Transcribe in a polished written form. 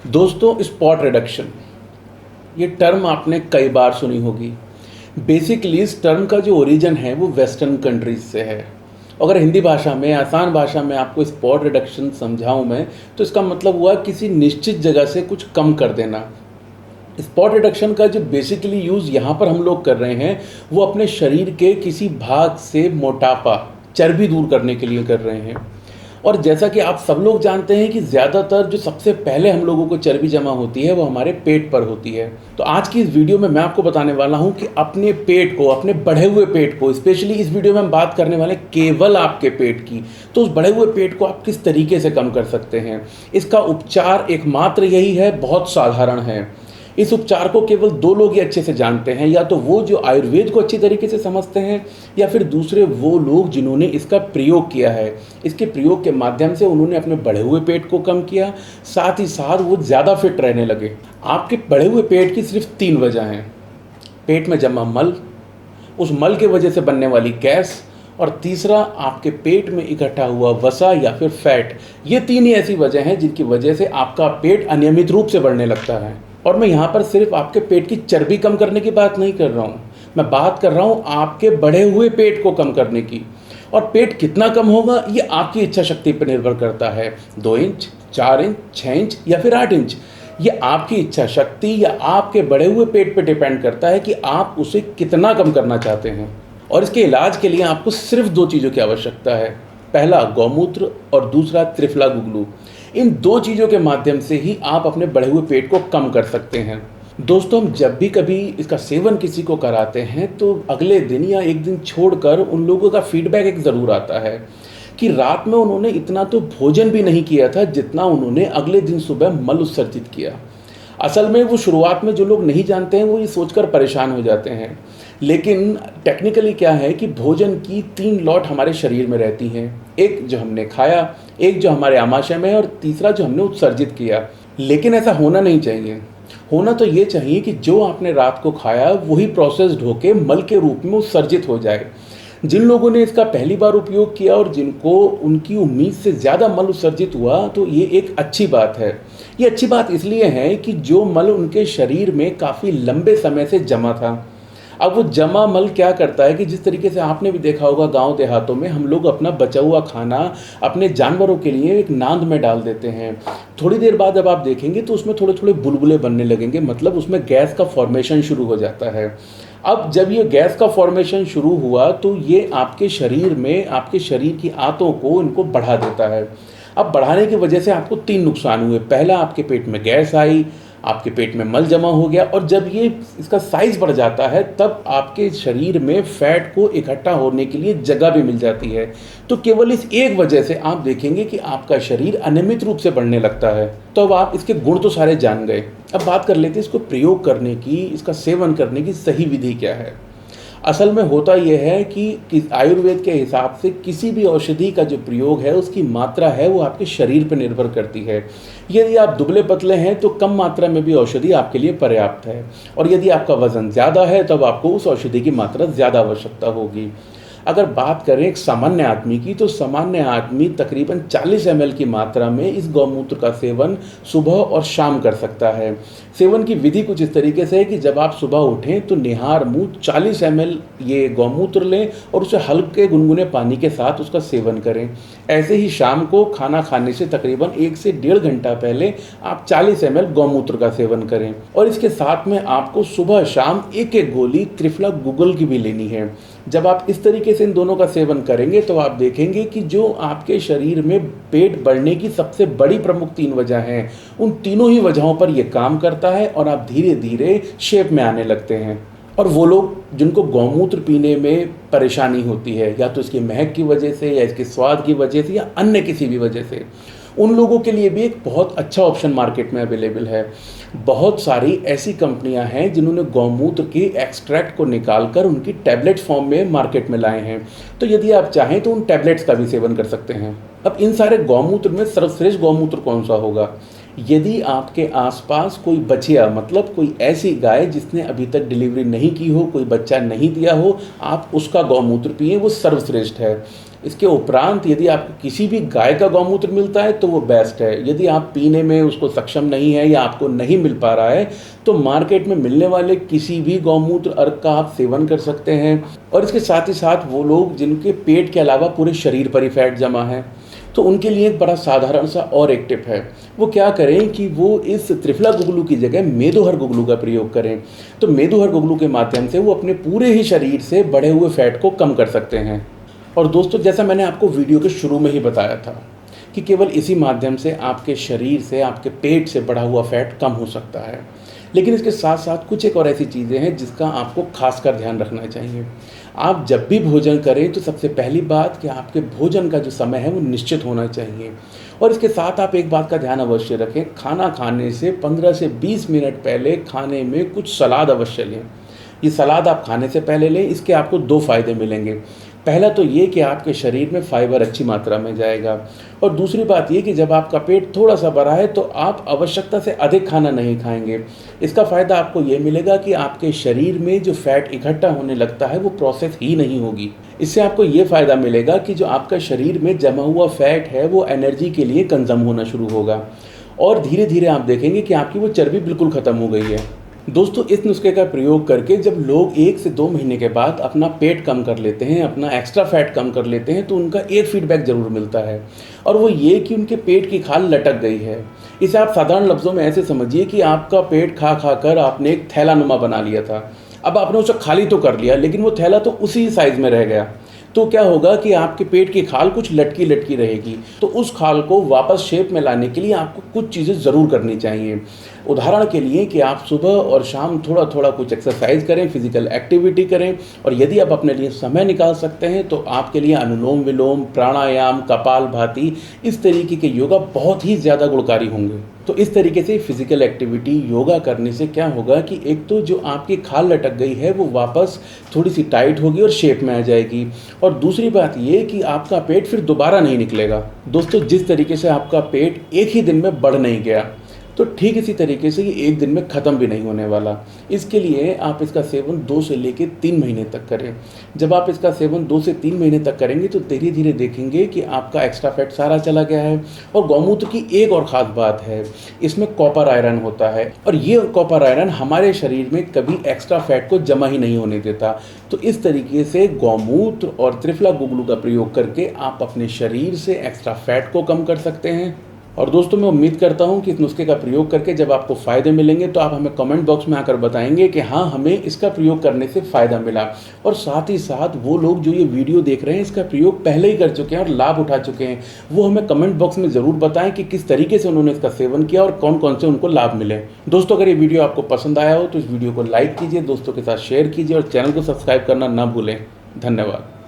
दोस्तों, spot reduction ये term आपने कई बार सुनी होगी। बेसिकली इस टर्म का जो ओरिजिन है वो वेस्टर्न कंट्रीज से है। अगर हिंदी भाषा में, आसान भाषा में आपको स्पॉट रिडक्शन समझाऊं मैं, तो इसका मतलब हुआ किसी निश्चित जगह से कुछ कम कर देना। स्पॉट रिडक्शन का जो बेसिकली यूज़ यहाँ पर हम लोग कर रहे हैं वो अपने शरीर के किसी भाग से मोटापा, चर्बी दूर करने के लिए कर रहे हैं। और जैसा कि आप सब लोग जानते हैं कि ज़्यादातर जो सबसे पहले हम लोगों को चर्बी जमा होती है वो हमारे पेट पर होती है। तो आज की इस वीडियो में मैं आपको बताने वाला हूं कि अपने पेट को, अपने बढ़े हुए पेट को, स्पेशली इस वीडियो में हम बात करने वाले केवल आपके पेट की, तो उस बढ़े हुए पेट को आप किस तरीके से कम कर सकते हैं। इसका उपचार एकमात्र यही है, बहुत साधारण है। इस उपचार को केवल दो लोग ही अच्छे से जानते हैं, या तो वो जो आयुर्वेद को अच्छी तरीके से समझते हैं, या फिर दूसरे वो लोग जिन्होंने इसका प्रयोग किया है। इसके प्रयोग के माध्यम से उन्होंने अपने बढ़े हुए पेट को कम किया, साथ ही साथ वो ज़्यादा फिट रहने लगे। आपके बढ़े हुए पेट की सिर्फ 3 वजह हैं: पेट में जमा मल, उस मल के वजह से बनने वाली गैस, और तीसरा आपके पेट में इकट्ठा हुआ वसा या फिर फैट। ये 3 ही ऐसी वजह हैं जिनकी वजह से आपका पेट अनियमित रूप से बढ़ने लगता है। और मैं यहाँ पर सिर्फ आपके पेट की चर्बी कम करने की बात नहीं कर रहा हूँ, मैं बात कर रहा हूँ आपके बढ़े हुए पेट को कम करने की। और पेट कितना कम होगा ये आपकी इच्छा शक्ति पर निर्भर करता है। 2 इंच, 4 इंच, 6 इंच या फिर 8 इंच, ये आपकी इच्छा शक्ति या आपके बढ़े हुए पेट पर डिपेंड करता है कि आप उसे कितना कम करना चाहते हैं। और इसके इलाज के लिए आपको सिर्फ 2 चीज़ों की आवश्यकता है। पहला गौमूत्र और दूसरा त्रिफला गुगलू। इन 2 चीज़ों के माध्यम से ही आप अपने बढ़े हुए पेट को कम कर सकते हैं। दोस्तों, हम जब भी कभी इसका सेवन किसी को कराते हैं तो अगले दिन या एक दिन छोड़कर उन लोगों का फीडबैक एक ज़रूर आता है कि रात में उन्होंने इतना तो भोजन भी नहीं किया था जितना उन्होंने अगले दिन सुबह मल उत्सर्जित किया। असल में वो शुरुआत में जो लोग नहीं जानते हैं वो ये सोचकर परेशान हो जाते हैं, लेकिन टेक्निकली क्या है कि भोजन की 3 लॉट हमारे शरीर में रहती हैं। एक जो हमने खाया, एक जो हमारे आमाशय में है, और तीसरा जो हमने उत्सर्जित किया। लेकिन ऐसा होना नहीं चाहिए। होना तो ये चाहिए कि जो आपने रात को खाया वही प्रोसेस्ड होके मल के रूप में उत्सर्जित हो जाए। जिन लोगों ने इसका पहली बार उपयोग किया और जिनको उनकी उम्मीद से ज़्यादा मल उत्सर्जित हुआ, तो ये एक अच्छी बात है। ये अच्छी बात इसलिए है कि जो मल उनके शरीर में काफ़ी लंबे समय से जमा था, अब वो जमा मल क्या करता है कि जिस तरीके से आपने भी देखा होगा गांव देहातों में हम लोग अपना बचा हुआ खाना अपने जानवरों के लिए एक नांद में डाल देते हैं। थोड़ी देर बाद जब आप देखेंगे तो उसमें थोड़े थोड़े बुलबुले बनने लगेंगे, मतलब उसमें गैस का फॉर्मेशन शुरू हो जाता है। अब जब ये गैस का फॉर्मेशन शुरू हुआ तो ये आपके शरीर में, आपके शरीर की आंतों को, इनको बढ़ा देता है। अब बढ़ाने की वजह से आपको 3 नुकसान हुए। पहला, आपके पेट में गैस आई, आपके पेट में मल जमा हो गया, और जब ये इसका साइज़ बढ़ जाता है तब आपके शरीर में फैट को इकट्ठा होने के लिए जगह भी मिल जाती है। तो केवल इस एक वजह से आप देखेंगे कि आपका शरीर अनियमित रूप से बढ़ने लगता है। तो अब आप इसके गुण तो सारे जान गए, अब बात कर लेते हैं इसको प्रयोग करने की, इसका सेवन करने की सही विधि क्या है। असल में होता यह है कि आयुर्वेद के हिसाब से किसी भी औषधि का जो प्रयोग है उसकी मात्रा है वो आपके शरीर पर निर्भर करती है। यदि आप दुबले पतले हैं तो कम मात्रा में भी औषधि आपके लिए पर्याप्त है, और यदि आपका वजन ज़्यादा है तब आपको उस औषधि की मात्रा ज़्यादा आवश्यकता होगी। अगर बात करें एक सामान्य आदमी की, तो सामान्य आदमी तकरीबन 40 ml की मात्रा में इस गौमूत्र का सेवन सुबह और शाम कर सकता है। सेवन की विधि कुछ इस तरीके से है कि जब आप सुबह उठें तो निहार मुँह 40 ml ये गौमूत्र लें और उसे हल्के गुनगुने पानी के साथ उसका सेवन करें। ऐसे ही शाम को खाना खाने से तकरीबन 1 से 1.5 घंटा पहले आप 40 ml गौमूत्र का सेवन करें। और इसके साथ में आपको सुबह शाम 1-1 गोली त्रिफला गुगल की भी लेनी है। जब आप इस तरीके से इन दोनों का सेवन करेंगे तो आप देखेंगे कि जो आपके शरीर में पेट बढ़ने की सबसे बड़ी प्रमुख 3 वजह हैं, उन तीनों ही वजहों पर यह काम करता है और आप धीरे धीरे शेप में आने लगते हैं। और वो लोग जिनको गौमूत्र पीने में परेशानी होती है, या तो इसकी महक की वजह से, या इसके स्वाद की वजह से, या अन्य किसी भी वजह से, उन लोगों के लिए भी एक बहुत अच्छा ऑप्शन मार्केट में अवेलेबल है। बहुत सारी ऐसी कंपनियां हैं जिन्होंने गौमूत्र के एक्सट्रैक्ट को निकालकर उनकी टैबलेट फॉर्म में मार्केट में लाए हैं। तो यदि आप चाहें तो उन टैबलेट्स का भी सेवन कर सकते हैं। अब इन सारे गौमूत्र में सर्वश्रेष्ठ गौमूत्र कौन सा होगा? यदि आपके आसपास कोई बछिया मतलब कोई ऐसी गाय जिसने अभी तक डिलीवरी नहीं की हो, कोई बच्चा नहीं दिया हो, आप उसका गौमूत्र पिएं, वो सर्वश्रेष्ठ है। इसके उपरांत यदि आपको किसी भी गाय का गौमूत्र मिलता है तो वो बेस्ट है। यदि आप पीने में उसको सक्षम नहीं है या आपको नहीं मिल पा रहा है तो मार्केट में मिलने वाले किसी भी गौमूत्र अर्क का आप सेवन कर सकते हैं। और इसके साथ ही साथ वो लोग जिनके पेट के अलावा पूरे शरीर पर ही फैट जमा है, तो उनके लिए एक बड़ा साधारण सा और एक टिप है। वो क्या करें कि वो इस त्रिफला गुगलू की जगह मेदोहर गुगलू का प्रयोग करें। तो मेदोहर गुगलू के माध्यम से वो अपने पूरे ही शरीर से बढ़े हुए फैट को कम कर सकते हैं। और दोस्तों, जैसा मैंने आपको वीडियो के शुरू में ही बताया था कि केवल इसी माध्यम से आपके शरीर से, आपके पेट से बढ़ा हुआ फैट कम हो सकता है। लेकिन इसके साथ साथ कुछ एक और ऐसी चीज़ें हैं जिसका आपको खासकर ध्यान रखना चाहिए। आप जब भी भोजन करें तो सबसे पहली बात कि आपके भोजन का जो समय है वो निश्चित होना चाहिए। और इसके साथ आप एक बात का ध्यान अवश्य रखें, खाना खाने से 15 से 20 मिनट पहले खाने में कुछ सलाद अवश्य लें। ये सलाद आप खाने से पहले लें, इसके आपको 2 फ़ायदे मिलेंगे। पहला तो ये कि आपके शरीर में फाइबर अच्छी मात्रा में जाएगा, और दूसरी बात ये कि जब आपका पेट थोड़ा सा भरा है तो आप आवश्यकता से अधिक खाना नहीं खाएंगे। इसका फ़ायदा आपको ये मिलेगा कि आपके शरीर में जो फैट इकट्ठा होने लगता है वो प्रोसेस ही नहीं होगी। इससे आपको ये फ़ायदा मिलेगा कि जो आपका शरीर में जमा हुआ फैट है वो एनर्जी के लिए कंज़म होना शुरू होगा, और धीरे धीरे आप देखेंगे कि आपकी वो चर्बी बिल्कुल ख़त्म हो गई है। दोस्तों, इस नुस्खे का प्रयोग करके जब लोग 1 से 2 महीने के बाद अपना पेट कम कर लेते हैं, अपना एक्स्ट्रा फैट कम कर लेते हैं, तो उनका एक फीडबैक ज़रूर मिलता है, और वो ये कि उनके पेट की खाल लटक गई है। इसे आप साधारण लफ्ज़ों में ऐसे समझिए कि आपका पेट खा खा कर आपने एक थैलानुमा बना लिया था। अब आपने उसे खाली तो कर लिया, लेकिन वो थैला तो उसी साइज़ में रह गया। तो क्या होगा कि आपके पेट की खाल कुछ लटकी लटकी रहेगी। तो उस खाल को वापस शेप में लाने के लिए आपको कुछ चीज़ें ज़रूर करनी चाहिए। उदाहरण के लिए कि आप सुबह और शाम थोड़ा थोड़ा कुछ एक्सरसाइज करें, फिजिकल एक्टिविटी करें, और यदि आप अपने लिए समय निकाल सकते हैं तो आपके लिए अनुलोम विलोम, प्राणायाम, कपालभाति, इस तरीके के योगा बहुत ही ज़्यादा गुणकारी होंगे। तो इस तरीके से फिजिकल एक्टिविटी, योगा करने से क्या होगा कि एक तो जो आपकी खाल लटक गई है वो वापस थोड़ी सी टाइट होगी और शेप में आ जाएगी, और दूसरी बात ये कि आपका पेट फिर दोबारा नहीं निकलेगा। दोस्तों, जिस तरीके से आपका पेट एक ही दिन में बढ़ नहीं गया, तो ठीक इसी तरीके से ये एक दिन में ख़त्म भी नहीं होने वाला। इसके लिए आप इसका सेवन 2 से लेकर 3 महीने तक करें। जब आप इसका सेवन 2 से 3 महीने तक करेंगे तो धीरे धीरे देखेंगे कि आपका एक्स्ट्रा फैट सारा चला गया है। और गौमूत्र की एक और ख़ास बात है, इसमें कॉपर आयरन होता है, और ये कॉपर आयरन हमारे शरीर में कभी एक्स्ट्रा फैट को जमा ही नहीं होने देता। तो इस तरीके से गौमूत्र और त्रिफला गुगलू का प्रयोग करके आप अपने शरीर से एक्स्ट्रा फैट को कम कर सकते हैं। और दोस्तों, मैं उम्मीद करता हूं कि इस नुस्खे का प्रयोग करके जब आपको फ़ायदे मिलेंगे तो आप हमें कमेंट बॉक्स में आकर बताएंगे कि हाँ, हमें इसका प्रयोग करने से फ़ायदा मिला। और साथ ही साथ वो लोग जो ये वीडियो देख रहे हैं, इसका प्रयोग पहले ही कर चुके हैं और लाभ उठा चुके हैं, वो हमें कमेंट बॉक्स में ज़रूर बताएं कि किस तरीके से उन्होंने इसका सेवन किया और कौन कौन से उनको लाभ मिले। दोस्तों, अगर ये वीडियो आपको पसंद आया हो तो इस वीडियो को लाइक कीजिए, दोस्तों के साथ शेयर कीजिए, और चैनल को सब्सक्राइब करना ना भूलें। धन्यवाद।